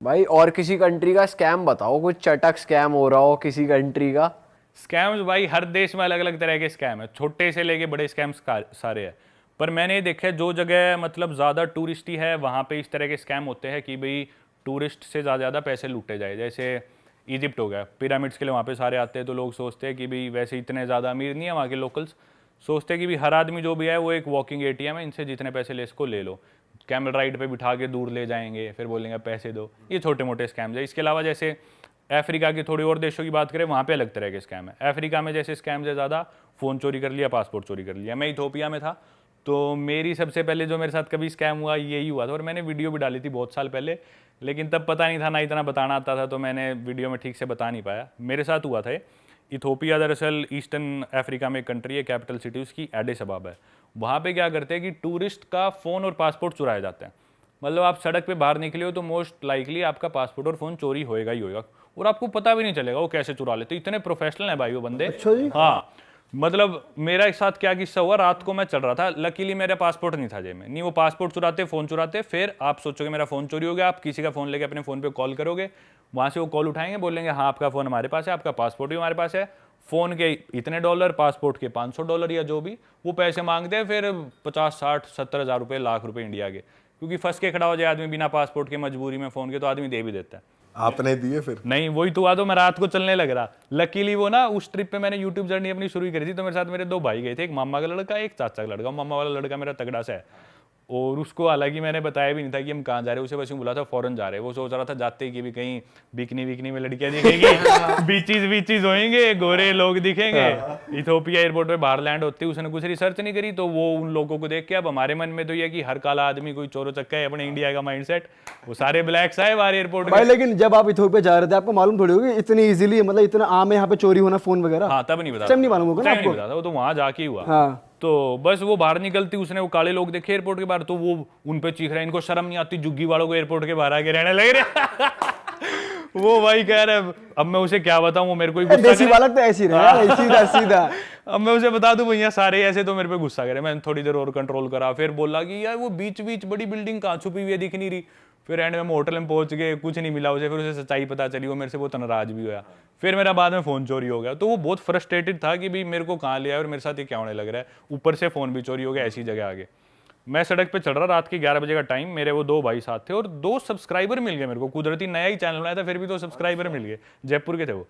भाई और किसी कंट्री का स्कैम बताओ, कुछ चटक स्कैम हो रहा हो किसी कंट्री का। स्कैम्स भाई हर देश में अलग अलग तरह के स्कैम है, छोटे से लेके बड़े स्कैम्स सारे हैं। पर मैंने ये देखा है जो जगह मतलब ज़्यादा टूरिस्टी है वहाँ पे इस तरह के स्कैम होते हैं कि भाई टूरिस्ट से ज़्यादा पैसे लूटे जाए। जैसे इजिप्ट हो गया, पिरामिड्स के लिए वहाँ पे सारे आते हैं, तो लोग सोचते हैं कि भाई वैसे इतने ज़्यादा अमीर नहीं है वहाँ के लोकल्स, सोचते हैं कि भाई हर आदमी जो भी है वो एक वॉकिंग एटीएम है, इनसे जितने पैसे ले इसको ले लो। कैमल राइड पे बिठा के दूर ले जाएंगे, फिर बोलेंगे पैसे दो। ये छोटे मोटे स्कैम्स है। इसके अलावा जैसे अफ्रीका की थोड़ी और देशों की बात करें, वहाँ पे अलग तरह के स्कैम है। अफ्रीका में जैसे स्कैम्स है ज़्यादा, फ़ोन चोरी कर लिया, पासपोर्ट चोरी कर लिया। मैं इथोपिया में था, तो मेरी सबसे पहले जो मेरे साथ कभी स्कैम हुआ यही हुआ था, और मैंने वीडियो भी डाली थी बहुत साल पहले, लेकिन तब पता नहीं था, ना इतना बताना आता था, तो मैंने वीडियो में ठीक से बता नहीं पाया। मेरे साथ हुआ था। इथोपिया दरअसल ईस्टर्न अफ्रीका में एक कंट्री है, कैपिटल सिटी उसकी एडिस अबाबा है। वहाँ पे क्या करते हैं कि टूरिस्ट का फ़ोन और पासपोर्ट चुराए जाते हैं। मतलब आप सड़क पे बाहर निकले हो तो मोस्ट लाइकली आपका पासपोर्ट और फ़ोन चोरी होएगा ही होएगा, और आपको पता भी नहीं चलेगा वो कैसे चुरा लेते। इतने प्रोफेशनल हैं भाई वो बंदे। अच्छा जी। हाँ, मतलब मेरा एक साथ क्या किस्सा हुआ, रात को मैं चल रहा था, लकीली मेरा पासपोर्ट नहीं था जेब में। नहीं वो पासपोर्ट चुराते, फ़ोन चुराते, फिर आप सोचोगे मेरा फ़ोन चोरी हो गया, आप किसी का फ़ोन लेके अपने फ़ोन पे कॉल करोगे, वहाँ से वो कॉल उठाएंगे, बोलेंगे हाँ आपका फ़ोन हमारे पास है, आपका पासपोर्ट भी हमारे पास है, फ़ोन के इतने डॉलर, पासपोर्ट के $500 या जो भी वो पैसे मांगते हैं, फिर 50-60-70 हज़ार रुपये, लाख रुपये इंडिया के, क्योंकि फंस के खड़ा हो जाए आदमी बिना पासपोर्ट के, मजबूरी में फ़ोन के, तो आदमी दे भी देता है। आपने दिए फिर? नहीं वही तो हुआ, तो मैं रात को चलने लग रहा। लकीली वो ना उस ट्रिप पे मैंने यूट्यूब जर्नी अपनी शुरू करी थी, तो मेरे साथ मेरे दो भाई गए थे, एक मामा का लड़का, एक चाचा का लड़का। मामा वाला लड़का मेरा तगड़ा सा है, और उसको हालांकि मैंने बताया भी नहीं था कि हम कहाँ जा रहे हैं, उसे बस यूँ बोला था फॉरेन जा रहे हैं। वो सोच रहा था जाते ही कि भी कहीं बिकनी विकनी में लड़कियां दिखेंगी, बीचीज होंगे, गोरे लोग दिखेंगे। इथोपिया एयरपोर्ट पे बाहर लैंड होते ही उसने कुछ रिसर्च नहीं करी, तो वो उन लोगों को देख के, अब हमारे मन में तो ये कि हर काला आदमी कोई चोरो चक्का है, अपने इंडिया का माइंडसेट, वो सारे ब्लैक्स आए बाहर एयरपोर्ट भाई में। लेकिन जब आप इथोपिया जा रहे थे आपको मालूम थोड़ी होगी इतनी इजीली, मतलब इतना आम है यहाँ पे चोरी होना फोन वगैरह? हाँ तब नहीं बता, टाइम नहीं मालूम होगा ना नहीं आपको? बता था, वो तो वहां जाके ही हुआ। हाँ। तो बस वो बाहर निकलती, उसने वो काले लोग देखे एयरपोर्ट के बाहर, तो वो उन पे चीख रहा है, इनको शर्म नहीं आती, जुग्गी वालों को एयरपोर्ट के बाहर आके रहने लग रहे। वो भाई कह रहे, अब मैं उसे क्या बताऊं, वो मेरे को ही गुस्सा देसी करे। बालक तो ऐसी रहे यार, सीधा सीधा। अब मैं उसे बता दूं भैया सारे ऐसे, तो मेरे पे गुस्सा करे। मैंने थोड़ी देर और कंट्रोल करा, फिर बोला कि यार वो बीच बीच बड़ी बिल्डिंग कहाँ छुपी हुई है, दिख नहीं रही। फिर एंड में होटल में पहुंच गए, कुछ नहीं मिला उसे, फिर उसे सच्चाई पता चली, वो मेरे से बहुत नाराज भी हुआ। फिर मेरा बाद में फ़ोन चोरी हो गया, तो वो बहुत फ्रस्ट्रेटेड था कि भाई मेरे को कहाँ लिया और मेरे साथ ये क्या होने लग रहा है, ऊपर से फ़ोन भी चोरी हो गया ऐसी जगह आगे। मैं सड़क पे चल रहा, रात के 11 बजे का टाइम, मेरे वो दो भाई साथ थे, और 2 सब्सक्राइबर मिल गए मेरे को। कुदरती नया ही चैनल बनाया था, फिर भी 2 सब्सक्राइबर मिल गए, जयपुर के थे वो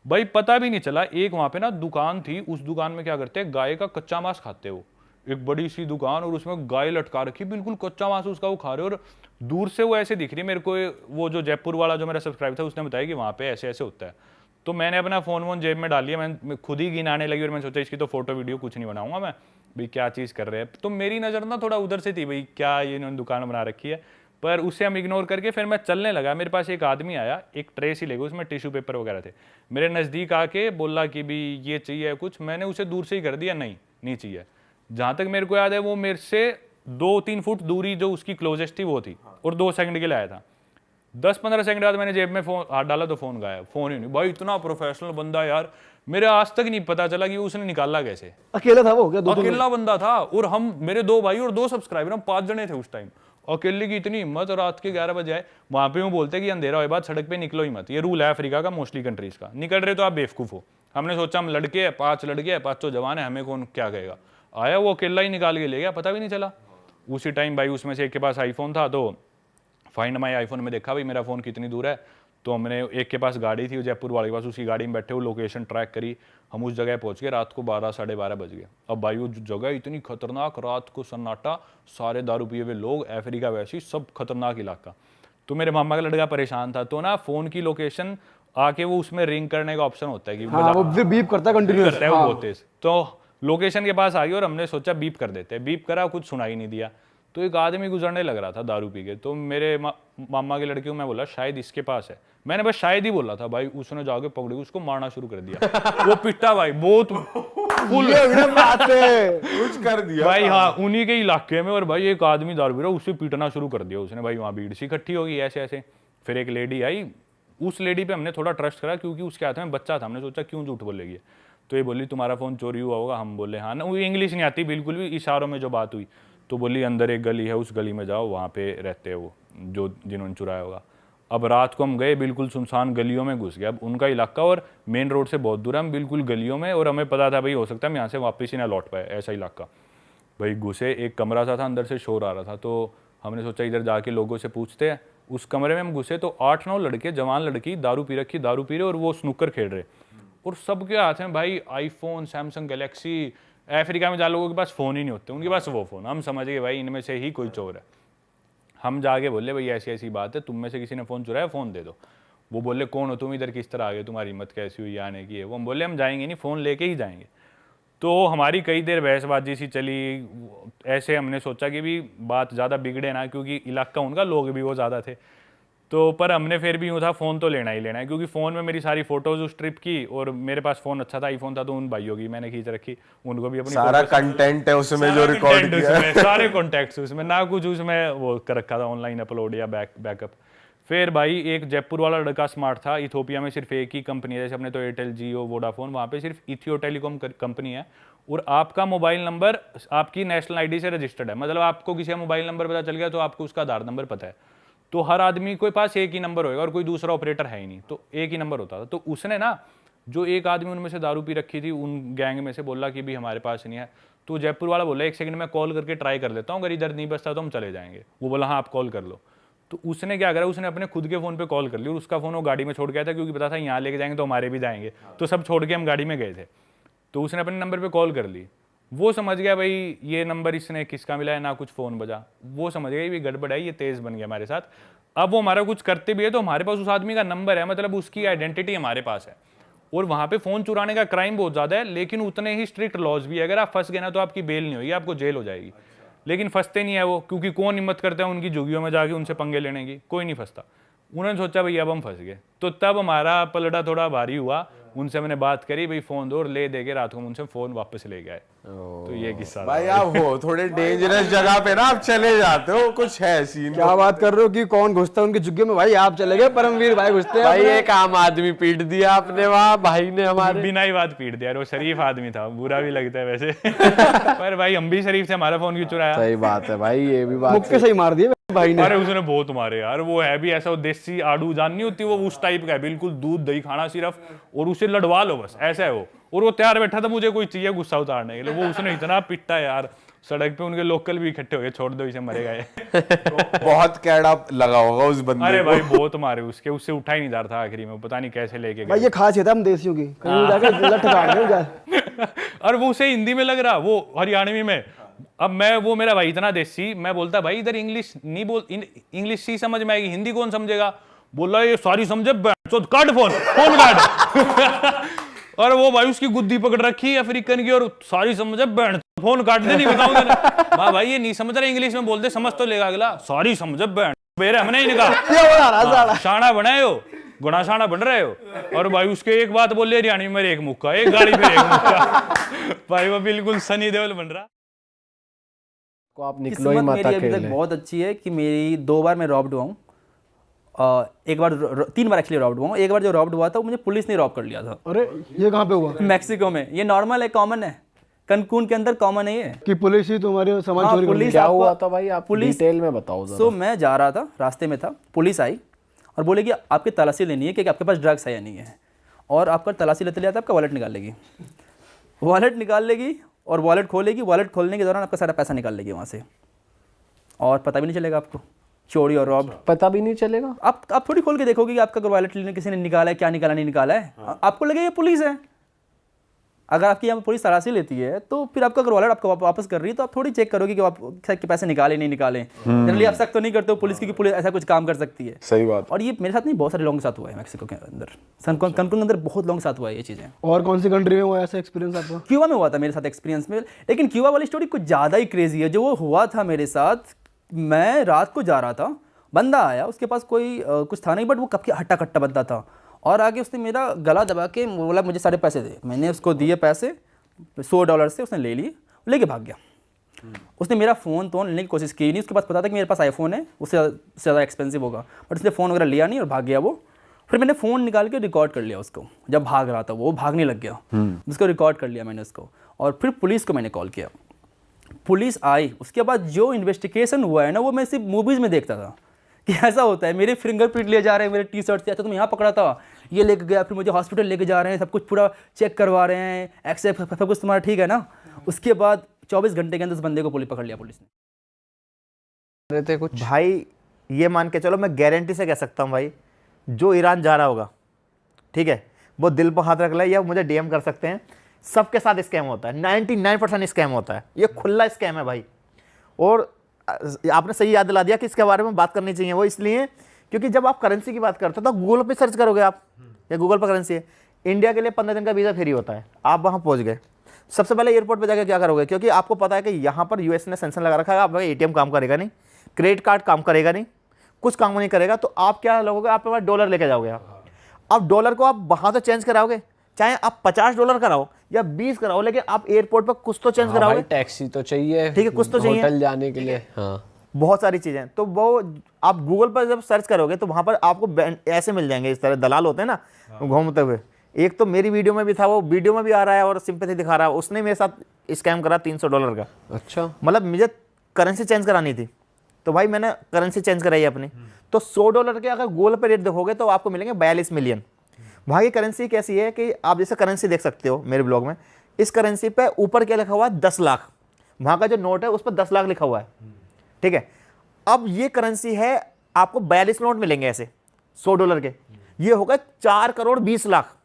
भाई। पता भी नहीं चला, एक वहाँ पे ना दुकान थी, उस दुकान में क्या करते हैं, गाय का कच्चा मांस खाते हो। एक बड़ी सी दुकान, और उसमें गाय लटका रखी, बिल्कुल कच्चा मांस उसका वो खा रहे, और दूर से वो ऐसे दिख रही मेरे को। वो जो जयपुर वाला जो मेरा सब्सक्राइबर था उसने बताया कि वहाँ पे ऐसे ऐसे होता है। तो मैंने अपना फ़ोन वोन जेब में डाल लिया, मैं खुद ही गिनाने लगी, और मैंने सोचा इसकी तो फोटो वीडियो कुछ नहीं बनाऊंगा मैं, भाई क्या चीज़ कर रहे हैं। तो मेरी नज़र ना थोड़ा उधर से थी, भाई क्या ये इन्होंने दुकान बना रखी है। पर उससे हम इग्नोर करके फिर मैं चलने लगा। मेरे पास एक आदमी आया, एक ट्रे सी लेगा, उसमें टिश्यू पेपर वगैरह थे, मेरे नज़दीक आके बोला कि भी ये चाहिए कुछ। मैंने उसे दूर से ही कर दिया, नहीं नहीं चाहिए। जहाँ तक मेरे को याद है वो मेरे से 2-3 फुट दूरी जो उसकी क्लोजेस्ट थी वो थी, और 2 सेकंड के लिए आया था। 10-15 सेकंड बाद मैंने जेब में फोन हाथ डाला तो फोन गायब, फोन ही नहीं। भाई इतना प्रोफेशनल बंदा यार, मेरे आज तक नहीं पता चला कि उसने निकाला कैसे। अकेला था वो क्या? दो अकेला बंदा था, और हम मेरे 2 भाई और 2 सब्सक्राइबर, हम 5 जने थे उस टाइम। अकेले की इतनी हिम्मत, रात के 11 बजे आए। वहां पे वो बोलते हैं कि अंधेरा होए बाद सड़क पे निकलो ही मत, ये रूल है अफ्रीका का, मोस्टली कंट्रीज का। निकल रहे तो आप बेवकूफ हो। हमने सोचा हम लड़के हैं, 5 लड़के हैं, 5 जवान है, हमें कौन क्या कहेगा। आया वो अकेला ही निकाल के ले गया, पता भी नहीं चला। उसी टाइम भाई उसमें से एक के पास आईफोन था, तो फाइंड माई आईफोन में देखा भाई मेरा फ़ोन कितनी दूर है। तो हमने, एक के पास गाड़ी थी जयपुर वाले के पास, उसकी गाड़ी में बैठे वो लोकेशन ट्रैक करी, हम उस जगह पहुंच गए। रात को 12-12:30 बज गए। अब भाई वो जगह इतनी खतरनाक, रात को सन्नाटा, सारे दारू पिए हुए लोग, अफ्रीका वैसी सब खतरनाक इलाका। तो मेरे मामा का लड़का परेशान था, तो ना फ़ोन की लोकेशन आके वो उसमें रिंग करने का ऑप्शन होता है कि हाँ, वो फिर बीप करता है कंटिन्यूअस करता है वो बहुत तेज। तो लोकेशन के पास आ गई, और हमने सोचा बीप कर देते हैं। बीप करा, कुछ सुनाई नहीं दिया। तो एक आदमी गुजरने लग रहा था दारू पी के, तो मेरे मामा के लड़के को मैं बोला शायद इसके पास है। मैंने बस शायद ही बोला था भाई, उसने जाके पकड़ी, उसको मारना शुरू कर दिया। वो पिटा भाई बहुत फुल कुछ कर दिया भाई। हाँ उन्हीं के इलाके में, और भाई एक आदमी दारू पी रहा, उसे पीटना शुरू कर दिया उसने। भाई वहाँ भीड़ सी इकट्ठी होगी ऐसे ऐसे। फिर एक लेडी आई, उस लेडी पे हमने थोड़ा ट्रस्ट करा, क्योंकि उसके हाथ में बच्चा था। हमने सोचा क्यों झूठ बोलेगी। तो ये बोली तुम्हारा फ़ोन चोरी हुआ होगा। हम बोले हाँ ना, वो इंग्लिश नहीं आती बिल्कुल भी, इशारों में जो बात हुई। तो बोली अंदर एक गली है, उस गली में जाओ, वहाँ पे रहते हैं वो जो जिन्होंने चुराया होगा। अब रात को हम गए, बिल्कुल सुनसान गलियों में घुस गए। अब उनका इलाका और मेन रोड से बहुत दूर है, हम बिल्कुल गलियों में, और हमें पता था भाई हो सकता है हम यहाँ से वापस ही ना लौट पाए, ऐसा इलाका। भाई घुसे, एक कमरा सा था, अंदर से शोर आ रहा था, तो हमने सोचा इधर जाके लोगों से पूछते हैं। उस कमरे में हम घुसे तो 8-9 लड़के, जवान लड़की, दारू पी रखी, दारू पी रहे और वो स्नूकर खेल रहे, और सबके हाथ में भाई आईफोन, सैमसंग गैलेक्सी। अफ्रीका में जहाँ लोगों के पास फ़ोन ही नहीं होते, उनके पास वो फ़ोन। हम समझ गए भाई इनमें से ही कोई चोर है। हम जाके बोले भाई ऐसी ऐसी बात है, तुम में से किसी ने फ़ोन चुराया, फ़ोन दे दो। वो बोले कौन हो तुम, इधर किस तरह आ गए, तुम्हारी हिम्मत कैसी हुई आने की है। वो हम बोले हम जाएंगे नहीं, फ़ोन लेके ही जाएंगे। तो हमारी कई देर बहसबाजी सी चली। ऐसे हमने सोचा कि भी बात ज़्यादा बिगड़े ना, क्योंकि इलाका उनका, लोग भी वो ज़्यादा थे। तो पर हमने फिर भी यूँ था फ़ोन तो लेना ही लेना है, क्योंकि फ़ोन में मेरी सारी फ़ोटोज़ उस ट्रिप की, और मेरे पास फ़ोन अच्छा था, आईफोन था, तो उन भाइयों की मैंने खींच रखी, उनको भी अपनी सारा कंटेंट है उसमें जो रिकॉर्ड किया है। सारे कॉन्टैक्ट्स उसमें, ना कुछ उसमें वो कर रखा था ऑनलाइन अपलोड या बैकअप। फिर भाई एक जयपुर वाला लड़का स्मार्ट था। इथोपिया में सिर्फ एक ही कंपनी है, जैसे अपने तो एयरटेल, जियो, वोडाफोन, वहाँ पे सिर्फ इथियो टेलीकॉम कंपनी है, और आपका मोबाइल नंबर आपकी नेशनल आईडी से रजिस्टर्ड है। मतलब आपको किसी का मोबाइल नंबर पता चल गया तो आपको उसका आधार नंबर पता है। तो हर आदमी के पास एक ही नंबर होगा और कोई दूसरा ऑपरेटर है ही नहीं, तो एक ही नंबर होता था। तो उसने ना, जो एक आदमी उनमें से दारू पी रखी थी, उन गैंग में से बोला कि भी हमारे पास नहीं है। तो जयपुर वाला बोला 1 सेकंड में कॉल करके ट्राई कर लेता हूँ, अगर इधर नहीं बचता तो हम चले जाएंगे। वो बोला हाँ आप कॉल कर लो। तो उसने क्या करा, उसने अपने खुद के फ़ोन पे कॉल कर ली, और उसका फ़ोन वो गाड़ी में छोड़ गया था, क्योंकि पता था यहाँ लेके जाएंगे तो हमारे भी जाएंगे, तो सब छोड़ के हम गाड़ी में गए थे। तो उसने अपने नंबर पे कॉल कर ली। वो समझ गया भाई ये नंबर इसने किसका मिला है, ना कुछ फ़ोन बजा। वो समझ गया ये गड़बड़ है, ये तेज़ बन गया हमारे साथ। अब वो हमारा कुछ करते भी है तो हमारे पास उस आदमी का नंबर है, मतलब उसकी आइडेंटिटी हमारे पास है। और वहाँ पे फ़ोन चुराने का क्राइम बहुत ज़्यादा है, लेकिन उतने ही स्ट्रिक्ट लॉज भी है। अगर आप फंस गए ना तो आपकी बेल नहीं होगी, आपको जेल हो जाएगी। लेकिन फंसते नहीं है वो, क्योंकि कौन हिम्मत करता है उनकी झुग्गियों में जाके उनसे पंगे लेने की, कोई नहीं फंसता। उन्होंने सोचा भाई अब हम फंस गए, तो तब हमारा पलड़ा थोड़ा भारी हुआ। उनसे मैंने बात करी, भाई फ़ोन दो, और ले दे के रात को उनसे फ़ोन वापस ले गए। तो ये किस्सा भाई आप हो थोड़े डेंजरस जगह पे ना, आप चले जाते हो, कुछ है सीन। क्या बात कर रहे हो कि कौन घुसता है उनके झुग्गे में? भाई आप चले गए, परमवीर भाई घुसते हैं भाई अपने। एक आम आदमी पीट दिया आपने वहाँ, भाई ने हमारे। बिना ही बात पीट दिया। वो शरीफ आदमी था, बुरा भी लगता है वैसे पर भाई हम भी शरीफ थे, हमारा फ़ोन क्यों चुराया? सही बात है भाई, ये भी बात मुक्के सही मार दिए भाई ने। अरे उसने बहुत मारे यार। वो है भी ऐसा, वो देसी आड़ू जान नहीं होती, वो उस टाइप का है, बिल्कुल दूध दही खाना सिर्फ, और उसे लड़वा लो बस, ऐसा है वो। और वो तैयार बैठा था मुझे कोई चाहिए गुस्सा उतारने के लिए। वो उसने इतना पिटा यार, सड़क पे उनके लोकल भी इकट्ठे हो गए, छोड़ दो इसे मरेगा ये बहुत कैड़ा लगा होगा उस बंदे अरे को। भाई बहुत मारे उसके, उससे उठा ही नहीं जा रहा था आखिरी में, पता नहीं कैसे लेके भाई गए। ये खासियत है हम देसियों की, कहीं जाके लठ काट दें जा। और वो उसे हिंदी में लग रहा, वो हरियाणवी में। अब मैं, वो मेरा भाई इतना देसी, मैं बोलता भाई इधर इंग्लिश नहीं बोल, इंग्लिश ही समझ में आएगी, हिंदी कौन समझेगा? बोला ये सारी समझे, काट फोन काट और वो भाई उसकी गुद्दी पकड़ रखी अफ्रीकन की, और सारी समझे, बैंड फोन काट दे, नहीं बताऊंगा। वाह भाई ये नहीं समझ रहा, इंग्लिश में बोलते समझ तो लेगा अगला। सारी समझे बैंड बेरे, हमने ही निकाला शाना बनाए हो, गुना शाना बन रहे हो। और भाई उसके एक बात बोल ले हरियाणवी में, एक मुक्का, एक गाड़ी पे एक मुक्का भाई वो बिल्कुल सनी देओल बन रहा। को आप निकलो ही किस्मत माता मेरी अभी खेलने। तक बहुत अच्छी है कि मेरी 2 बार मैं रॉब्ड हुआ हूँ। एक बार 3 बार एक्चुअली रॉब्ड हुआ हूँ। एक बार जो रॉब्ड हुआ था वो मुझे पुलिस ने रॉब कर लिया था अरे ये कहाँ पे हुआ? मैक्सिको में। ये नॉर्मल है, कॉमन है, कनकून के अंदर कॉमन है ये। कि पुलिस ही तुम्हारे सामान हाँ, चोरी कर पुलिस ली? क्या आपको- हुआ था भाई, आप पुलिस- डिटेल में बताओ जरा। सो मैं जा रहा था, रास्ते में था, पुलिस आई और बोले कि आपकी तलाशी लेनी है कि आपके पास ड्रग्स है या नहीं है, और आपका तलाशी लेते लेते आपका वॉलेट निकाल लेगी। वॉलेट निकाल लेगी और वॉलेट खोलेगी। वॉलेट खोलने के दौरान आपका सारा पैसा निकाल लेगी वहाँ से, और पता भी नहीं चलेगा आपको, चोरी और रॉब। पता भी नहीं चलेगा। आप थोड़ी खोल के देखोगे कि आपका वॉलेट किसी ने निकाला है, क्या निकाला नहीं निकाला है। आपको लगे ये पुलिस है। अगर आपकी यहाँ पुलिस तलाशी लेती है तो फिर आपका अगर वॉलेट आपको वापस कर रही है तो आप थोड़ी चेक करोगे कि आपके पैसे निकाले नहीं निकाले। जनरली आप सख्त तो नहीं करते हो पुलिस की कि पुलिस ऐसा कुछ काम कर सकती है। सही बात। और ये मेरे साथ नहीं, बहुत सारे लोगों के साथ हुआ है मैक्सिको के अंदर, कनकुन के अंदर बहुत लोगों के साथ हुआ है ये चीज़ें। और कौन सी कंट्री में हुआ ऐसा एक्सपीरियंस आपका? क्यूबा में हुआ था मेरे साथ एक्सपीरियंस में, लेकिन क्यूबा वाली स्टोरी कुछ ज़्यादा ही क्रेजी है। जो वो हुआ था मेरे साथ, मैं रात को जा रहा था, बंदा आया, उसके पास कोई कुछ था नहीं, बट वो कब के हट्टा कट्टा बंदा था, और आगे उसने मेरा गला दबा के बोला मुझे सारे पैसे दे। मैंने उसको दिए पैसे $100 से, उसने ले लिए, लेके भाग गया। उसने मेरा फ़ोन तो लेने की कोशिश की नहीं, उसके पास पता था कि मेरे पास आईफोन है, उससे ज़्यादा एक्सपेंसिव होगा, बट उसने फ़ोन वगैरह लिया नहीं और भाग गया वो। फिर मैंने फ़ोन निकाल के रिकॉर्ड कर लिया उसको, जब भाग रहा था वो भागने लग गया, उसको रिकॉर्ड कर लिया मैंने उसको, और फिर पुलिस को मैंने कॉल किया। पुलिस आई, उसके बाद जो इन्वेस्टिगेशन हुआ है ना, वो मैं सिर्फ मूवीज़ में देखता था कि ऐसा होता है, मेरे फिंगरप्रिंट ले जा रहे हैं मेरे टी शर्ट से, अच्छा तुम यहाँ पकड़ा था, ये लेके गया, फिर मुझे हॉस्पिटल लेके जा रहे हैं, सब कुछ पूरा चेक करवा रहे हैं, एक्सरे सब कुछ तुम्हारा ठीक है ना। उसके बाद 24 घंटे के अंदर उस बंदे को पुलिस पकड़ लिया पुलिस ने। रहे थे कुछ भाई ये मान के चलो, मैं गारंटी से कह सकता हूँ भाई, जो ईरान जा रहा होगा, ठीक है, वो दिल पर हाथ रख ले या मुझे डीएम कर सकते हैं, सबके साथ स्कैम होता है, 99% स्कैम होता है, ये खुला स्कैम है भाई। और आपने सही याद दिला दिया कि इसके बारे में बात करनी चाहिए, वो इसलिए क्योंकि जब आप करेंसी की बात करते हो तो गूगल पे सर्च करोगे आप, या गूगल पर करेंसी है, इंडिया के लिए 15 दिन का वीज़ा फ्री होता है। आप वहाँ पहुँच गए, सबसे पहले एयरपोर्ट पे जाकर क्या करोगे, क्योंकि आपको पता है कि यहाँ पर यूएस ने सेंक्शन लगा रखा है, आपका एटीएम काम करेगा नहीं, क्रेडिट कार्ड काम करेगा नहीं, कुछ काम नहीं करेगा, तो आप क्या लोगे, आपके पास डॉलर लेके जाओगे आप। अब डॉलर को आप वहाँ तो चेंज कराओगे, चाहे आप $50 कराओ या 20 कराओ, लेकिन आप एयरपोर्ट पर कुछ तो चेंज कराओगे। टैक्सी तो चाहिए, ठीक है, कुछ तो चाहिए होटल जाने के लिए, हाँ बहुत सारी चीज़ें। तो वो आप गूगल पर जब सर्च करोगे तो वहाँ पर आपको ऐसे मिल जाएंगे, इस तरह दलाल होते हैं ना घूमते हुए। एक तो मेरी वीडियो में भी था, वो वीडियो में भी आ रहा है और सिंपैथी दिखा रहा है, उसने मेरे साथ स्कैम करा $300 का। अच्छा, मतलब मुझे करेंसी चेंज करानी थी, तो भाई मैंने करेंसी चेंज कराई अपनी, तो $100 के अगर गूगल पे रेट देखोगे तो आपको मिलेंगे 42 मिलियन। वहाँ की करेंसी कैसी है कि आप जैसे करेंसी देख सकते हो मेरे ब्लॉग में, इस करेंसी पे ऊपर क्या लिखा हुआ है, 10 लाख, वहाँ का जो नोट है उस पर 10 लाख लिखा हुआ है, ठीक है। अब ये करेंसी है, आपको 42 नोट मिलेंगे ऐसे $100 के, ये होगा 4 करोड़ 20 लाख।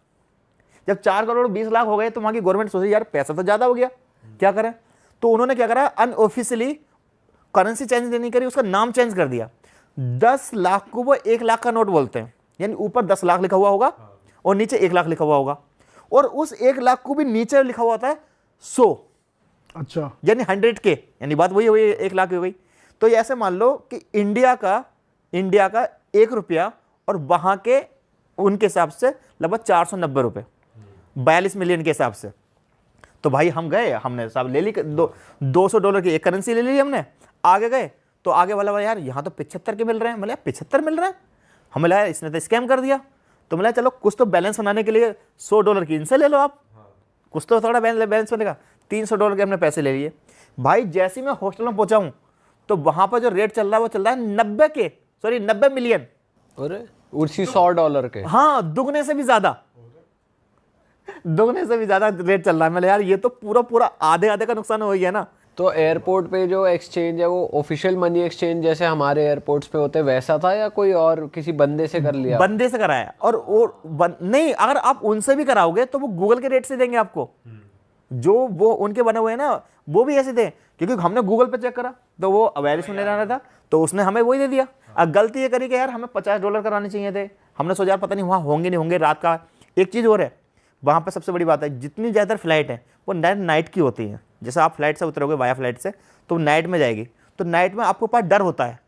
जब 4 करोड़ 20 लाख हो गए तो वहाँ की गवर्नमेंट सोची यार पैसा तो ज़्यादा हो गया, क्या करें, तो उन्होंने क्या करा, अनऑफिशियली करेंसी चेंज नहीं करी, उसका नाम चेंज कर दिया। 10 लाख को वो 1 लाख का नोट बोलते हैं, यानी ऊपर 10 लाख लिखा हुआ होगा और नीचे 1 लाख लिखा हुआ होगा, और उस 1 लाख को भी नीचे लिखा हुआ होता है 100, अच्छा, यानी 100K, यानी बात वही हुई, 1 लाख हो गई। तो ये ऐसे मान लो कि इंडिया का 1 रुपया और वहाँ के उनके हिसाब से लगभग 490 रुपये, 42 मिलियन के हिसाब से। तो भाई हम गए, हमने सब ले ली, $200 की एक करेंसी ले ली हमने, आगे गए तो आगे वाला यार यहाँ तो 75 के मिल रहे हैं, मतलब 75 मिल रहे हैं, हमें लगा इसने तो स्कैम कर दिया। तो मिला चलो कुछ तो बैलेंस बनाने के लिए $100 की इनसे ले लो आप, कुछ तो थोड़ा बैलेंस बनेगा। $300 के हमने पैसे ले लिए। भाई जैसे ही मैं हॉस्टल में पहुंचा हूँ तो वहाँ पर जो रेट चल रहा है वो चल रहा है 90 मिलियन। अरे उसी $100 के, हाँ, दुगने से भी ज्यादा रेट चल रहा है। मैंने यार ये तो पूरा आधे का नुकसान हो गया ना। तो एयरपोर्ट पे जो एक्सचेंज है वो ऑफिशियल मनी एक्सचेंज जैसे हमारे एयरपोर्ट्स पे होते हैं वैसा था, या कोई और किसी बंदे से कर लिया? बंदे से कराया, और नहीं, अगर आप उनसे भी कराओगे तो वो गूगल के रेट से देंगे आपको, जो वो उनके बने हुए हैं ना वो भी ऐसे दें, क्योंकि हमने गूगल पे चेक करा तो वो 42 में ले रहा था, तो उसने हमें वही दे दिया। अब गलती ये करी कि यार हमें $50 कराने चाहिए थे, हमने सोचा यार पता नहीं वहाँ होंगे नहीं होंगे रात का। एक चीज़ और है वहाँ पर, सबसे बड़ी बात है, जितनी ज़्यादा फ्लाइट है वो नाइट की होती है। जैसे आप फ्लाइट से उतरोगे वाया फ्लाइट से तो नाइट में जाएगी, तो नाइट में आपको पास डर होता है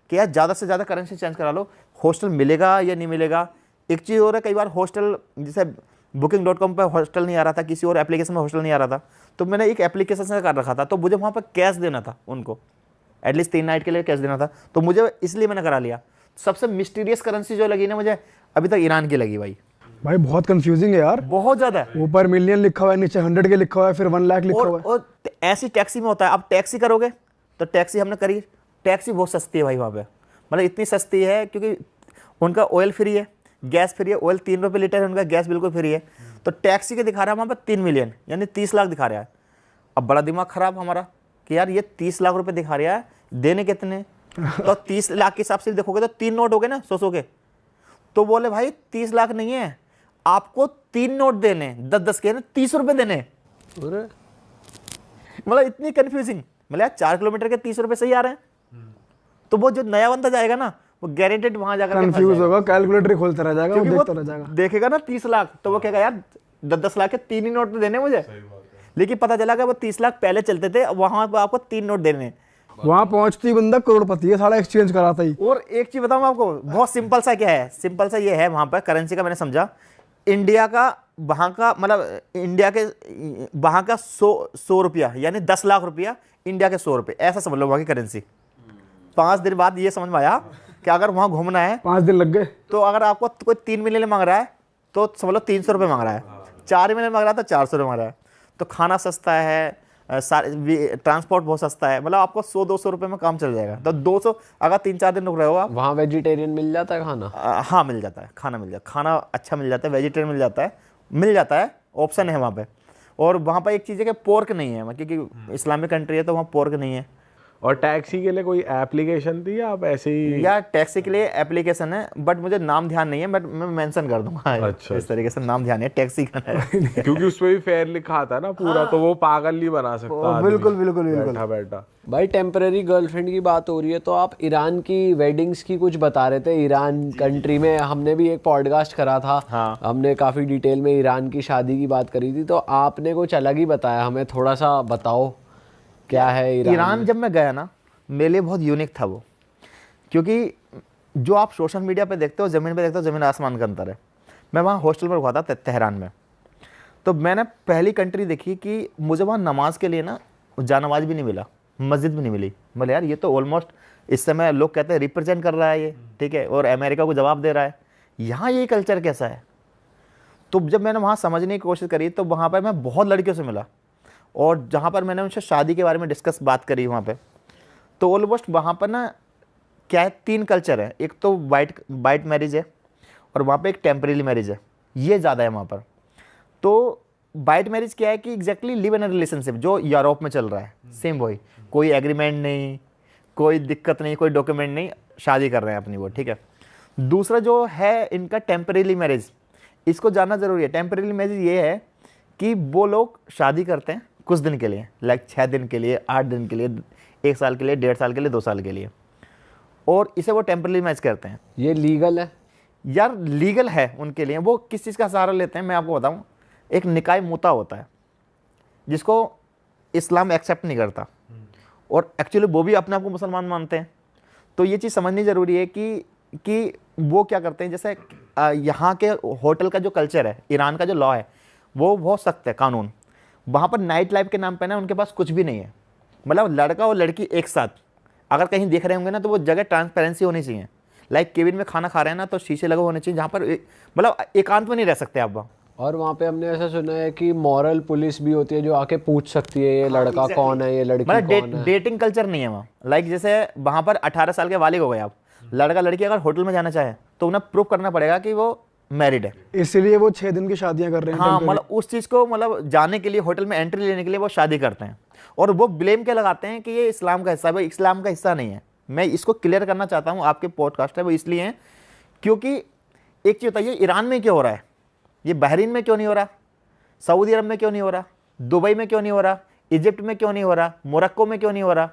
कि यार ज़्यादा से ज़्यादा करेंसी चेंज करा लो, हॉस्टल मिलेगा या नहीं मिलेगा। एक चीज़ और है, कई बार हॉस्टल जैसे booking.com पर हॉस्टल नहीं आ रहा था, किसी और एप्लीकेशन में हॉस्टल नहीं आ रहा था, तो मैंने एक एप्लीकेशन से कर रखा था, तो मुझे वहाँ पर कैश देना था उनको, एटलीस्ट 3 नाइट के लिए कैश देना था, तो मुझे इसलिए मैंने करा लिया। सबसे मिस्टीरियस करेंसी जो लगी ना मुझे अभी तक ईरान की लगी भाई बहुत कंफ्यूजिंग है यार, बहुत ज़्यादा। ऊपर मिलियन लिखा हुआ है, नीचे 100 के लिखा हुआ है, फिर 1 लाख लिखा हुआ है। और ऐसी टैक्सी में होता है, आप टैक्सी करोगे तो टैक्सी हमने करी, टैक्सी बहुत सस्ती है भाई वहाँ पे, मतलब इतनी सस्ती है क्योंकि उनका ऑयल फ्री है, गैस फ्री है, ऑयल 3 रुपये लीटर है उनका, गैस बिल्कुल फ्री है। तो टैक्सी के दिखा रहा है वहाँ पर 3 मिलियन, यानी 30 लाख दिखा रहा है। अब बड़ा दिमाग खराब हमारा कि यार ये 30 लाख रुपये दिखा रहा है, देने कितने, तो 30 लाख के हिसाब से देखोगे तो 3 नोट हो गए ना 100 के। तो बोले भाई 30 लाख नहीं है, आपको 3 नोट देने 10-10 के ना, 30 रुपये देने। मतलब इतनी कंफ्यूजिंग, मतलब यार 4 किलोमीटर के 30 रुपये सही आ रहे हैं। तो वो जो नया बंदा जाएगा ना वो गारंटेड वहां जाकर कंफ्यूज होगा, कैलकुलेटर खोलता रह जाएगा, वो देखता रह जाएगा, देखेगा ना 30 लाख, तो वो कहेगा यार 10-10 लाख के 3 ही नोट तो देने मुझे। लेकिन पता चला कि वो 30 लाख पहले चलते थे, वहां पर आपको 3 नोट देने। वहां पहुंचते ही बंदा करोड़पति है, सारा एक्सचेंज कराता ही। और एक चीज बताऊं आपको, बहुत सिंपल सा क्या है, सिंपल सा ये है वहां पर करेंसी का, मैंने समझा इंडिया का वहां का, मतलब इंडिया के वहां का 100 रुपया यानी 10 लाख रुपया, इंडिया के 100 रुपये, ऐसा समझ लो वहां की करेंसी। 5 दिन बाद ये समझ में आया कि अगर वहां घूमना है 5 दिन लग गए, तो अगर आपको कोई 3 मिलियन मांग रहा है तो समझ लो 300 रुपये मांग रहा है, 4 मिलियन मांग रहा है तो 400 रुपये मांग रहा है। तो खाना सस्ता है, ट्रांसपोर्ट बहुत सस्ता है, मतलब आपको 100-200 रुपए में काम चल जाएगा। तो 200 अगर 3-4 दिन रुक रहे हो आप, वहाँ वेजिटेरियन मिल जाता है खाना? हाँ मिल जाता है, खाना मिल जाता है, खाना अच्छा मिल जाता है, वेजिटेरियन मिल जाता है, ऑप्शन है वहाँ पे। और वहाँ पर एक चीज़ है कि पोर्क नहीं है, क्योंकि इस्लामिक कंट्री है तो वहाँ पोर्क नहीं है। और टैक्सी के लिए कोई एप्लीकेशन थी या आप ऐसे ही? या टैक्सी के लिए एप्लीकेशन है, बट मुझे नाम ध्यान नहीं है, बट मैं मेंशन कर दूंगा। अच्छा। इस तरीके से नाम ध्यान है, टैक्सी का है। क्योंकि उसमें भी फेयर लिखा था ना पूरा, तो वो पागल नहीं बना सकता आदमी बिल्कुल बिल्कुल बिल्कुल। बैठा बैठा। भाई टेम्पररी गर्लफ्रेंड की बात हो रही है तो आप ईरान की वेडिंग्स की कुछ बता रहे थे। ईरान कंट्री में हमने भी एक पॉडकास्ट करा था, हाँ। हमने काफ़ी डिटेल में ईरान की शादी की बात करी थी, तो आपने कुछ अलग ही बताया, हमें थोड़ा सा बताओ क्या है ईरान जब मैं गया ना, मेरे लिए बहुत यूनिक था वो, क्योंकि जो आप सोशल मीडिया पे देखते हो, ज़मीन पे देखते हो, ज़मीन आसमान का अंतर है। मैं वहाँ हॉस्टल पर हुआ था तेहरान में, तो मैंने पहली कंट्री देखी कि मुझे वहाँ नमाज के लिए ना जानमाज भी नहीं मिला, मस्जिद भी नहीं मिली। बोले यार ये तो ऑलमोस्ट इस समय लोग कहते हैं रिप्रेजेंट कर रहा है ये, ठीक है, और अमेरिका को जवाब दे रहा है। यहाँ ये कल्चर कैसा है? तो जब मैंने वहाँ समझने की कोशिश करी तो वहाँ पर मैं बहुत लड़कियों से मिला, और जहाँ पर मैंने उनसे शादी के बारे में डिस्कस बात करी वहाँ पर, तो ऑलमोस्ट वहाँ पर ना क्या है, 3 कल्चर है। एक तो वाइट मैरिज है, और वहाँ पे एक टेम्परेरी मैरिज है, ये ज़्यादा है वहाँ पर। तो वाइट मैरिज क्या है कि एग्जैक्टली लिव इन रिलेशनशिप जो यूरोप में चल रहा है, सेम वही, कोई एग्रीमेंट नहीं, कोई दिक्कत नहीं, कोई डॉक्यूमेंट नहीं, शादी कर रहे हैं अपनी वो, ठीक है। दूसरा जो है इनका टेम्परेरी मैरिज, इसको जानना ज़रूरी है। टेम्परेरी मैरिज ये है कि वो लोग शादी करते हैं कुछ दिन के लिए, लाइक 6 दिन के लिए, 8 दिन के लिए, 1 साल के लिए, 1.5 साल के लिए, 2 साल के लिए, और इसे वो टेम्परेरी मैच करते हैं। ये लीगल है? यार लीगल है उनके लिए। वो किस चीज़ का सहारा लेते हैं मैं आपको बताऊं, एक निकाय मुता होता है जिसको इस्लाम एक्सेप्ट नहीं करता, और एक्चुअली वो भी अपने आप को मुसलमान मानते हैं। तो ये चीज़ समझनी ज़रूरी है कि वो क्या करते हैं। जैसे यहाँ के होटल का जो कल्चर है, ईरान का जो लॉ है वो बहुत सख्त है कानून। वहाँ पर नाइट लाइफ के नाम पर ना उनके पास कुछ भी नहीं है, मतलब लड़का और लड़की एक साथ अगर कहीं देख रहे होंगे ना, तो वो जगह ट्रांसपेरेंसी होनी चाहिए। लाइक केबिन में खाना खा रहे हैं ना, तो शीशे लगे होने चाहिए, जहाँ पर मतलब एकांत में नहीं रह सकते आप वहाँ। और वहाँ पे हमने ऐसा सुना है कि मॉरल पुलिस भी होती है जो आके पूछ सकती है ये लड़का कौन है, ये लड़की कौन है। डेटिंग कल्चर नहीं है वहाँ। लाइक जैसे वहाँ पर 18 साल के वालिद हो गए आप, लड़का लड़की अगर होटल में जाना चाहे तो उन्हें प्रूफ करना पड़ेगा कि वो मैरिड है, इसीलिए वो 6 दिन की शादियां कर रहे हैं। हाँ, मतलब उस चीज़ को मतलब जाने के लिए, होटल में एंट्री लेने के लिए वो शादी करते हैं। और वो ब्लेम क्या लगाते हैं कि ये इस्लाम का हिस्सा है। भाई इस्लाम का हिस्सा नहीं है। मैं इसको क्लियर करना चाहता हूँ, आपके पॉडकास्ट है वो इसलिए हैं क्योंकि एक चीज़ बताइए, ईरान में क्यों हो रहा है, ये बहरीन में क्यों नहीं हो रहा, सऊदी अरब में क्यों नहीं हो रहा, दुबई में क्यों नहीं हो रहा, इजिप्ट में क्यों नहीं हो रहा, मोरक्को में क्यों नहीं हो रहा,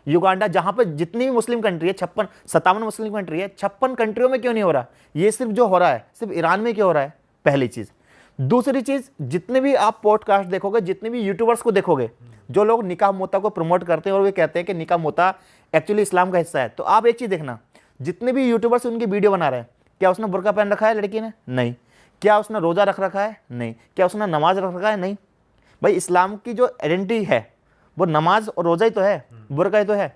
युगांडा, जहाँ पर जितनी भी मुस्लिम कंट्री है, 57 मुस्लिम कंट्री है, 56 कंट्रियों में क्यों नहीं हो रहा। ये सिर्फ जो हो रहा है सिर्फ ईरान में क्यों हो रहा है, पहली चीज़। दूसरी चीज़, जितने भी आप पॉडकास्ट देखोगे, जितने भी यूट्यूबर्स को देखोगे, जो लोग निकाह मोता को प्रमोट करते हैं और वे कहते हैं कि निकाह मोता एक्चुअली इस्लाम का हिस्सा है, तो आप एक चीज़ देखना, जितने भी यूट्यूबर्स उनकी वीडियो बना रहे हैं, क्या उसने बुर्का पहन रखा है लड़की ने? नहीं। क्या उसने रोज़ा रख रखा है? नहीं। क्या उसने नमाज रख रखा है? नहीं। भाई इस्लाम की जो आइडेंटिटी है वो नमाज और रोज़ा ही तो है, बुर्का ही तो है।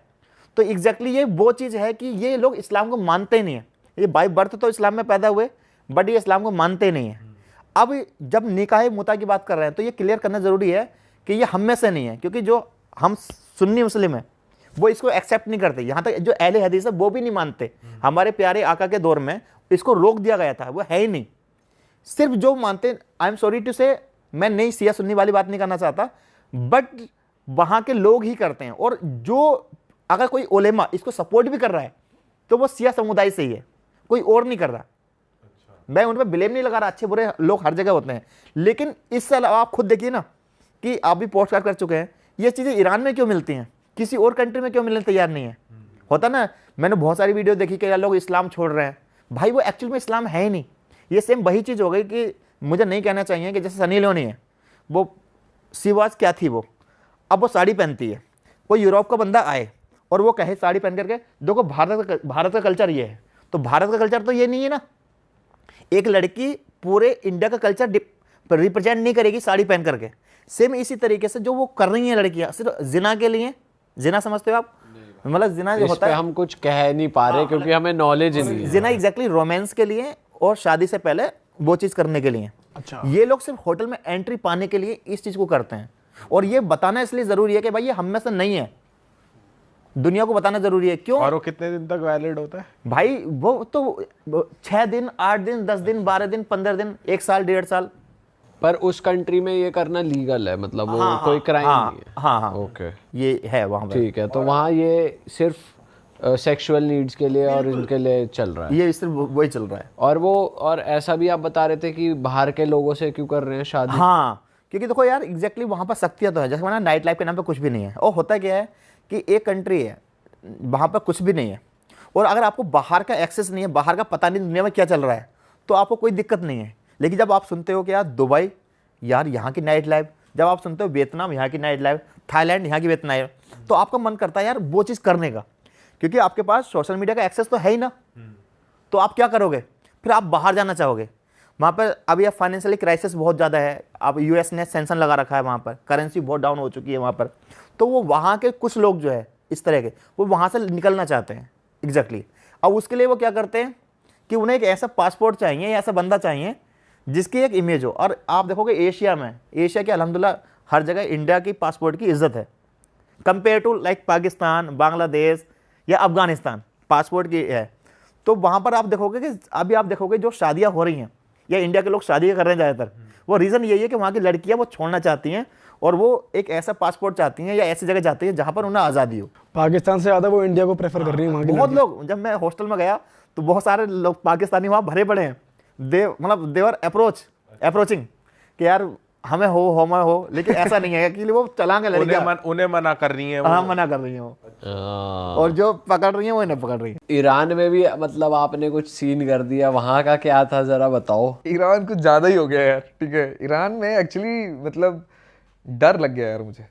तो एग्जैक्टली ये वो चीज़ है कि ये लोग इस्लाम को मानते ही नहीं है। ये बाय बर्थ तो इस्लाम में पैदा हुए, बट ये इस्लाम को मानते नहीं है। अब जब निकाह मुता की बात कर रहे हैं तो ये क्लियर करना ज़रूरी है कि ये हम में से नहीं है, क्योंकि जो हम सुन्नी मुस्लिम हैं वो इसको एक्सेप्ट नहीं करते। यहाँ तक जो अहले हदीस है वो भी नहीं मानते। हमारे प्यारे आका के दौर में इसको रोक दिया गया था, वो है ही नहीं। सिर्फ जो मानते, आई एम सॉरी टू से, मैं नहीं सिया सुन्नी वाली बात नहीं करना चाहता, बट वहाँ के लोग ही करते हैं। और जो अगर कोई उलेमा इसको सपोर्ट भी कर रहा है तो वो सिया समुदाय से ही है, कोई और नहीं कर रहा। मैं उन पर ब्लेम नहीं लगा रहा, अच्छे बुरे लोग हर जगह होते हैं, लेकिन इससे अलावा आप खुद देखिए ना कि आप भी पॉडकास्ट कर चुके हैं, ये चीज़ें ईरान में क्यों मिलती हैं, किसी और कंट्री में क्यों मिलने तैयार नहीं है। होता ना, मैंने बहुत सारी वीडियो देखी कि यार लोग इस्लाम छोड़ रहे हैं। भाई वो एक्चुअल में इस्लाम है ही नहीं। ये सेम वही चीज़ हो गई कि मुझे नहीं कहना चाहिए कि जैसे सनी लियोनी है, वो सिवाज क्या थी, वो अब वो साड़ी पहनती है। कोई यूरोप का बंदा आए और वो कहे साड़ी पहन करके, देखो भारत का कल्चर ये है, तो भारत का कल्चर तो ये नहीं है ना। एक लड़की पूरे इंडिया का कल्चर रिप्रेजेंट नहीं करेगी साड़ी पहन करके। सेम इसी तरीके से जो वो कर रही हैं लड़कियां सिर्फ जिना के लिए। जिना समझते हो आप? मतलब जिना जो होता है, हम कुछ कह नहीं पा रहे क्योंकि हमें नॉलेज नहीं है। जिना एग्जैक्टली रोमांस के लिए और शादी से पहले वो चीज़ करने के लिए। अच्छा। ये लोग सिर्फ होटल में एंट्री पाने के लिए इस चीज़ को करते हैं। और ये बताना इसलिए ज़रूरी है कि भाई ये हम में से नहीं है, दुनिया को बताना ज़रूरी है। क्यों और वो कितने दिन तक वैलिड होता है? भाई? वो तो 6 दिन, 8 दिन, 10 दिन, 12 दिन, 15 दिन, 1 साल, 1.5 साल। पर उस कंट्री में ये करना लीगल है, मतलब वो हाँ, कोई क्राइम हाँ, नहीं है। हाँ हाँ ओके, ये है वहाँ पे। ठीक है। तो वहाँ ये सिर्फ सेक्सुअल नीड्स के लिए और इनके लिए चल रहा है। ये सिर्फ वही चल रहा है। और ऐसा भी आप बता रहे थे कि बाहर के लोगों से क्यों कर रहे हैं शादी? हाँ, क्योंकि देखो यार एग्जैक्टली वहाँ पर सख्तियाँ तो है, जैसे मैंने नाइट लाइफ के नाम पे कुछ भी नहीं है। और होता क्या है कि एक कंट्री है वहाँ पर कुछ भी नहीं है, और अगर आपको बाहर का एक्सेस नहीं है, बाहर का पता नहीं दुनिया में क्या चल रहा है, तो आपको कोई दिक्कत नहीं है। लेकिन जब आप सुनते हो कि यार दुबई, यार यहाँ की नाइट लाइफ, जब आप सुनते हो वियतनाम, यहाँ की नाइट लाइफ, थाईलैंड, यहाँ की नाइट लाइफ, तो आपका मन करता है यार वो चीज़ करने का, क्योंकि आपके पास सोशल मीडिया का एक्सेस तो है ही ना। तो आप क्या करोगे? फिर आप बाहर जाना चाहोगे। वहाँ पर अभी अब फाइनेंशियली क्राइसिस बहुत ज़्यादा है, अब यूएस ने सेंसन लगा रखा है, वहाँ पर करेंसी बहुत डाउन हो चुकी है वहाँ पर। तो वो वहाँ के कुछ लोग जो है इस तरह के, वो वहाँ से निकलना चाहते हैं एग्जैक्टली। अब उसके लिए वो क्या करते हैं कि उन्हें एक ऐसा पासपोर्ट चाहिए या ऐसा बंदा चाहिए जिसकी एक इमेज हो। और आप देखोगे एशिया में, एशिया के अल्हम्दुलिल्लाह हर जगह इंडिया की पासपोर्ट की इज्जत है compare to like Pakistan, Bangladesh या अफगानिस्तान, पासपोर्ट की है। तो वहाँ पर आप देखोगे कि अभी आप देखोगे जो शादियाँ हो रही हैं या इंडिया के लोग शादी कर रहे हैं ज़्यादातर, वो रीज़न यही है कि वहाँ की लड़कियाँ वो छोड़ना चाहती हैं और वो एक ऐसा पासपोर्ट चाहती हैं या ऐसी जगह चाहती हैं जहाँ पर उन्हें आज़ादी हो। पाकिस्तान से ज़्यादा वो इंडिया को प्रेफर कर रही है वहाँ की बहुत लोग, जब मैं हॉस्टल में गया तो बहुत सारे लोग पाकिस्तानी वहाँ भरे पड़े हैं। देवर अप्रोचिंग कि यार हमें हो, लेकिन ऐसा नहीं है कि वो चलाएंगे लड़कियां, उन्हें मना कर रही है। हाँ मना कर रही हैं वो, और जो पकड़ रही हैं वो इन्हें पकड़ रही हैं। ईरान में भी मतलब आपने कुछ सीन कर दिया, वहाँ का क्या था जरा बताओ। ईरान कुछ ज़्यादा ही हो गया यार। ठीक है, ईरान में एक्चुअली मतलब डर लग गया यार मुझे।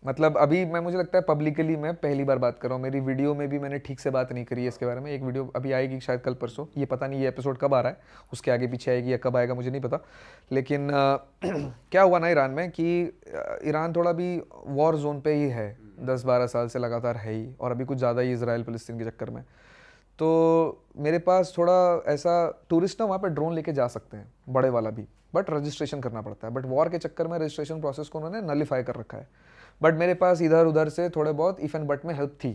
मतलब अभी मुझे लगता है पब्लिकली मैं पहली बार बात कर रहा हूँ, मेरी वीडियो में भी मैंने ठीक से बात नहीं करी है इसके बारे में। एक वीडियो अभी आएगी शायद कल परसों, ये पता नहीं ये एपिसोड कब आ रहा है, उसके आगे पीछे आएगी या कब आएगा मुझे नहीं पता। लेकिन क्या हुआ ना ईरान में कि ईरान थोड़ा भी वॉर जोन पे ही है, 10-12 साल से लगातार है ही, और अभी कुछ ज़्यादा ही इजराइल फलस्तीन के चक्कर में। तो मेरे पास थोड़ा ऐसा टूरिस्ट ना वहाँ पे ड्रोन लेके जा सकते हैं, बड़े वाला भी, बट रजिस्ट्रेशन करना पड़ता है। बट वॉर के चक्कर में रजिस्ट्रेशन प्रोसेस को उन्होंने नलीफाई कर रखा है। बट मेरे पास इधर उधर से थोड़े बहुत इफ एंड बट में हेल्प थी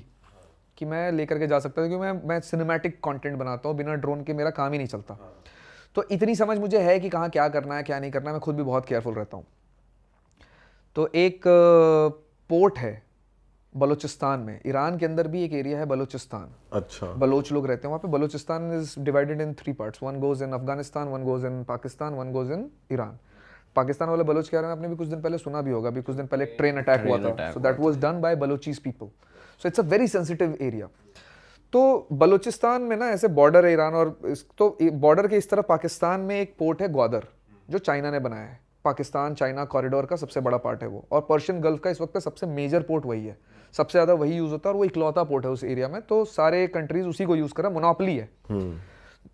कि मैं लेकर के जा सकता था, क्योंकि मैं सिनेमैटिक कंटेंट बनाता हूँ, बिना ड्रोन के मेरा काम ही नहीं चलता। तो इतनी समझ मुझे है कि कहाँ क्या करना है क्या नहीं करना है, मैं खुद भी बहुत केयरफुल रहता हूँ। तो एक पोर्ट है बलूचिस्तान में, ईरान के अंदर भी एक एरिया है बलूचिस्तान। अच्छा। बलोच लोग रहते हैं वहाँ पे। Balochistan is divided in 3 parts, one goes in Afghanistan, one goes in Pakistan, one goes in Iran. Pakistan वाले बलोच के बारे में आपने भी कुछ दिन पहले सुना भी होगा, अभी कुछ दिन पहले एक ट्रेन अटैक हुआ था, so that was done by Balochis people. So it's a very sensitive area. तो बलूचिस्तान में ना ऐसे बॉर्डर है ईरान और तो बॉर्डर के इस तरफ पाकिस्तान में एक पोर्ट है ग्वादर, जो चाइना ने बनाया है। पाकिस्तान चाइना कॉरिडोर का सबसे बड़ा पार्ट है वो, और पर्शियन गल्फ का इस वक्त सबसे मेजर पोर्ट वही है, सबसे ज़्यादा वही यूज़ होता है, और वो इकलौता पोर्ट है उस एरिया में। तो सारे कंट्रीज उसी को यूज़ कर रहा है, मोनोपोली है।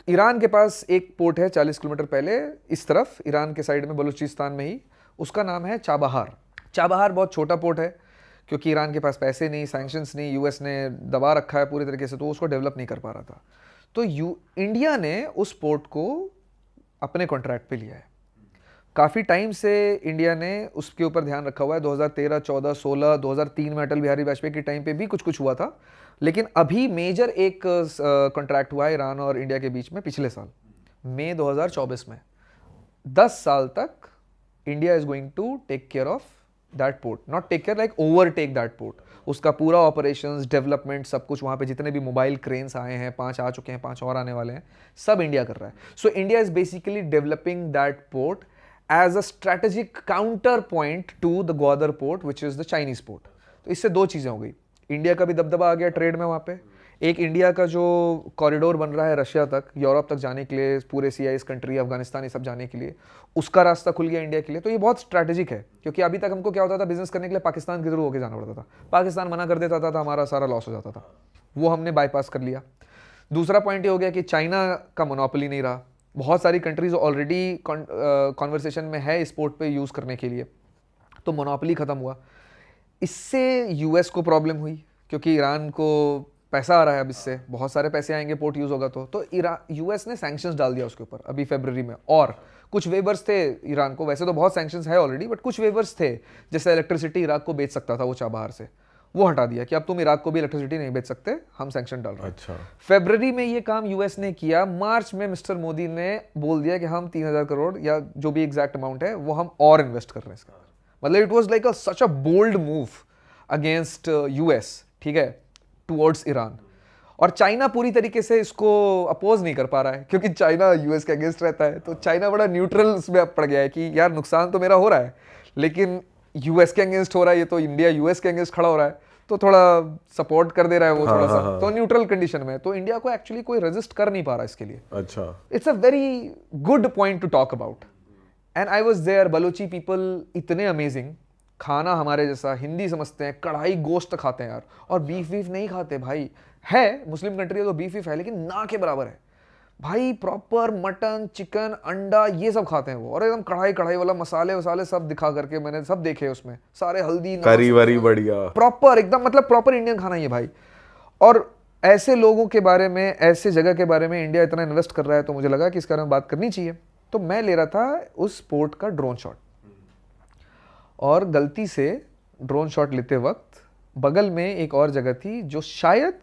ईरान के पास एक पोर्ट है 40 किलोमीटर पहले इस तरफ, ईरान के साइड में बलूचिस्तान में ही, उसका नाम है चाबहार। चाबहार बहुत छोटा पोर्ट है, क्योंकि ईरान के पास पैसे नहीं, सैंक्शंस नहीं, यूएस ने दबा रखा है पूरी तरीके से, तो उसको डेवलप नहीं कर पा रहा था। तो इंडिया ने उस पोर्ट को अपने कॉन्ट्रैक्ट पे लिया है। काफ़ी टाइम से इंडिया ने उसके ऊपर ध्यान रखा हुआ है। 2013, 14, 16, 2003 में अटल बिहारी वाजपेयी के टाइम पे भी कुछ हुआ था, लेकिन अभी मेजर एक कॉन्ट्रैक्ट हुआ है ईरान और इंडिया के बीच में पिछले साल मई 2024 में। 10 साल तक India is going to take care of that port, not take care like overtake that port. उसका पूरा ऑपरेशंस, डेवलपमेंट, सब कुछ, वहाँ पे जितने भी मोबाइल क्रेन्स आए हैं, 5 आ चुके हैं, 5 और आने वाले हैं, सब इंडिया कर रहा है। So India is basically developing that port as a strategic counter point to the Gwadar port which is the Chinese port. तो इससे 2 चीज़ें हो गई, इंडिया का भी दबदबा आ गया ट्रेड में वहाँ पे, एक इंडिया का जो कॉरिडोर बन रहा है रशिया तक, यूरोप तक जाने के लिए, पूरे CIS कंट्री, अफगानिस्तान, ये सब जाने के लिए, उसका रास्ता खुल गया इंडिया के लिए। तो ये बहुत स्ट्रैटेजिक है, क्योंकि अभी तक हमको क्या होता था, बिजनेस करने के लिए पाकिस्तान के थ्रू होकर जाना पड़ता था, पाकिस्तान मना कर देता था, हमारा सारा लॉस हो जाता था, वो हमने बाईपास कर लिया। दूसरा पॉइंट ये हो गया कि चाइना का मोनोपोली नहीं रहा, बहुत सारी कंट्रीज ऑलरेडी कॉन्वर्सेशन में है इस पोर्ट पे यूज़ करने के लिए, तो मोनोपोली ख़त्म हुआ। इससे US को प्रॉब्लम हुई, क्योंकि ईरान को पैसा आ रहा है अब इससे, बहुत सारे पैसे आएंगे, पोर्ट यूज होगा तो यूएस ने सैंक्शंस डाल दिया उसके ऊपर अभी फरवरी में। और कुछ वेवर्स थे ईरान को, वैसे तो बहुत सैंक्शंस है ऑलरेडी, बट कुछ वेवर्स थे, जैसे इलेक्ट्रिसिटी इराक को बेच सकता था वो बाहर से, वो हटा दिया कि अब तुम इराक को भी इलेक्ट्रिसिटी नहीं बेच सकते, हम सैंक्शन डाल रहे हैं। अच्छा। फरवरी में ये काम यूएस ने किया, मार्च में मिस्टर मोदी ने बोल दिया कि हम 3000 करोड़ या जो भी एग्जैक्ट अमाउंट है वो हम और इन्वेस्ट कर रहे हैं इसके अंदर। मतलब it was like such a bold move against US, ठीक है, टुवर्ड्स ईरान। और चाइना पूरी तरीके से इसको अपोज नहीं कर पा रहा है, क्योंकि चाइना यूएस के अगेंस्ट रहता है, तो चाइना बड़ा न्यूट्रल उसमें पड़ गया है कि यार नुकसान तो मेरा हो रहा है, लेकिन यूएस के अगेंस्ट हो रहा है, ये तो इंडिया यूएस के अगेंस्ट खड़ा हो रहा है, तो थोड़ा सपोर्ट कर दे रहा है वो थोड़ा सा, तो न्यूट्रल कंडीशन में, तो इंडिया को एक्चुअली कोई रेजिस्ट कर नहीं पा रहा इसके लिए। अच्छा। It's a very good point to talk about, and I was there. Balochi people इतने अमेजिंग, खाना हमारे जैसा, हिंदी समझते हैं, कढ़ाई गोश्त खाते हैं यार, और बीफ वीफ नहीं खाते भाई, है मुस्लिम कंट्री है तो बीफ वीफ है, लेकिन ना के बराबर है भाई, प्रॉपर मटन चिकन अंडा ये सब खाते हैं वो, और एकदम कढ़ाई वाला मसाले वसाले सब दिखा करके, मैंने सब देखे उसमें, सारे हल्दी करी वरी बढ़िया, प्रॉपर एकदम, मतलब प्रॉपर इंडियन खाना ही है भाई। और ऐसे लोगों के बारे में, ऐसे जगह के बारे में इंडिया इतना इन्वेस्ट कर रहा है, तो मुझे लगा कि इस बारे में बात करनी चाहिए। तो मैं ले रहा था उस पोर्ट का ड्रोन शॉट, और गलती से ड्रोन शॉट लेते वक्त बगल में एक और जगह थी जो शायद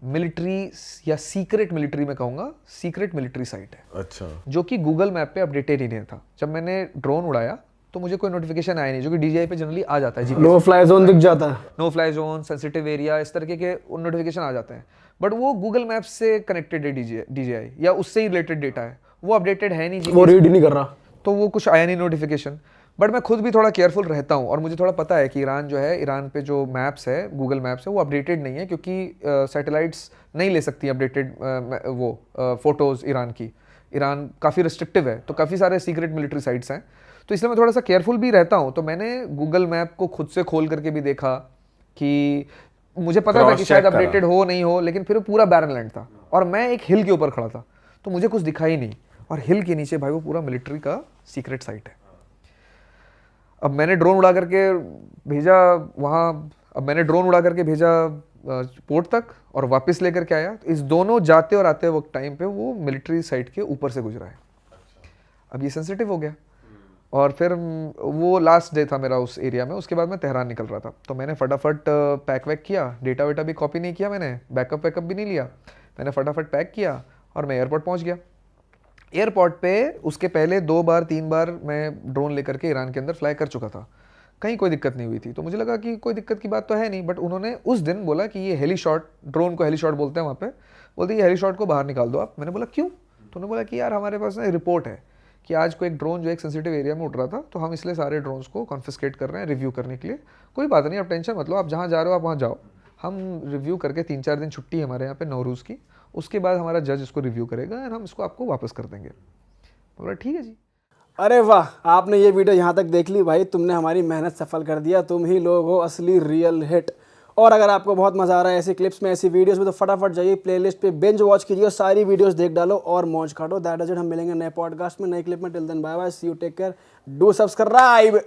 मिलिट्री या सीक्रेट मिलिट्री में कहूंगा, सीक्रेट मिलिट्री साइट है। अच्छा। जो कि गूगल मैप पे अपडेटेड ही नहीं था। जब मैंने ड्रोन उड़ाया तो मुझे कोई नोटिफिकेशन आया नहीं, जो कि डीजीआई पे जनरली आ जाता है, नो फ्लाई जोन दिख जाता है, no fly zone, sensitive area, इस तरीके के नोटिफिकेशन आ जाते हैं, बट वो गूगल मैप से कनेक्टेड है डीजीआई, या उससे ही रिलेटेड डेटा है, वो अपडेटेड है नहीं, वो रीड ही नहीं कर रहा, तो वो कुछ आया नहीं नोटिफिकेशन। बट मैं खुद भी थोड़ा केयरफुल रहता हूँ, और मुझे थोड़ा पता है कि ईरान जो है, ईरान पे जो मैप्स है, गूगल मैप्स है, वो अपडेटेड नहीं है, क्योंकि सैटेलाइट्स नहीं ले सकती अपडेटेड वो फोटोज़ ईरान की। ईरान काफ़ी रिस्ट्रिक्टिव है, तो काफ़ी सारे सीक्रेट मिलिट्री साइट्स हैं, तो इसलिए मैं थोड़ा सा केयरफुल भी रहता हूँ। तो मैंने गूगल मैप को खुद से खोल करके भी देखा कि मुझे पता था कि शायद अपडेटेड हो नहीं हो, लेकिन फिर पूरा बैरन लैंड था, और मैं एक हिल के ऊपर खड़ा था, तो मुझे कुछ दिखा ही नहीं, और हिल के नीचे भाई वो पूरा मिलिट्री का सीक्रेट साइट है। अब मैंने ड्रोन उड़ा करके भेजा वहाँ, अब मैंने ड्रोन उड़ा करके भेजा पोर्ट तक और वापस लेकर के आया, तो इस दोनों जाते और आते वक्त टाइम पे वो मिलिट्री साइट के ऊपर से गुजरा है। अब ये सेंसिटिव हो गया, और फिर वो लास्ट डे था मेरा उस एरिया में, उसके बाद मैं तेहरान निकल रहा था, तो मैंने फटाफट पैक वैक किया, डेटा वेटा भी कॉपी नहीं किया मैंने, बैकअप वैकअप भी नहीं लिया, मैंने फटाफट पैक किया और मैं एयरपोर्ट पहुँच गया। एयरपोर्ट पे उसके पहले 2 बार 3 बार मैं ड्रोन लेकर के ईरान के अंदर फ्लाई कर चुका था, कहीं कोई दिक्कत नहीं हुई थी, तो मुझे लगा कि कोई दिक्कत की बात तो है नहीं। बट उन्होंने उस दिन बोला कि ये हेली शॉट, ड्रोन को हेली शॉट बोलते हैं वहाँ पे, बोलते ये हेली शॉट को बाहर निकाल दो आप। मैंने बोला क्यों? तो उन्होंने बोला कि यार हमारे पास ना रिपोर्ट है कि आज को एक ड्रोन जो एक सेंसिटिव एरिया में उड़ रहा था, तो हम इसलिए सारे ड्रोन्स को कॉन्फिस्केट कर रहे हैं रिव्यू करने के लिए। कोई बात नहीं, आप टेंशन मत लो, आप जहाँ जा रहे हो आप वहाँ जाओ, हम रिव्यू करके 3-4 दिन छुट्टी है हमारे यहाँ पे नौरूज़ की, उसके बाद हमारा जज इसको रिव्यू करेगा और हम इसको आपको वापस कर देंगे। बोला ठीक है जी। अरे वाह, आपने ये वीडियो यहाँ तक देख ली भाई, तुमने हमारी मेहनत सफल कर दिया, तुम ही लोग हो असली रियल हिट। और अगर आपको बहुत मज़ा आ रहा है ऐसी क्लिप्स में, ऐसी वीडियोस में, तो फटाफट जाइए प्लेलिस्ट पे बिंज वॉच कीजिए, सारी वीडियोस देख डालो और मौज काटो। दैट इज इट, हम मिलेंगे नए पॉडकास्ट में, नए क्लिप में। Till then bye bye, see you, take care, do subscribe.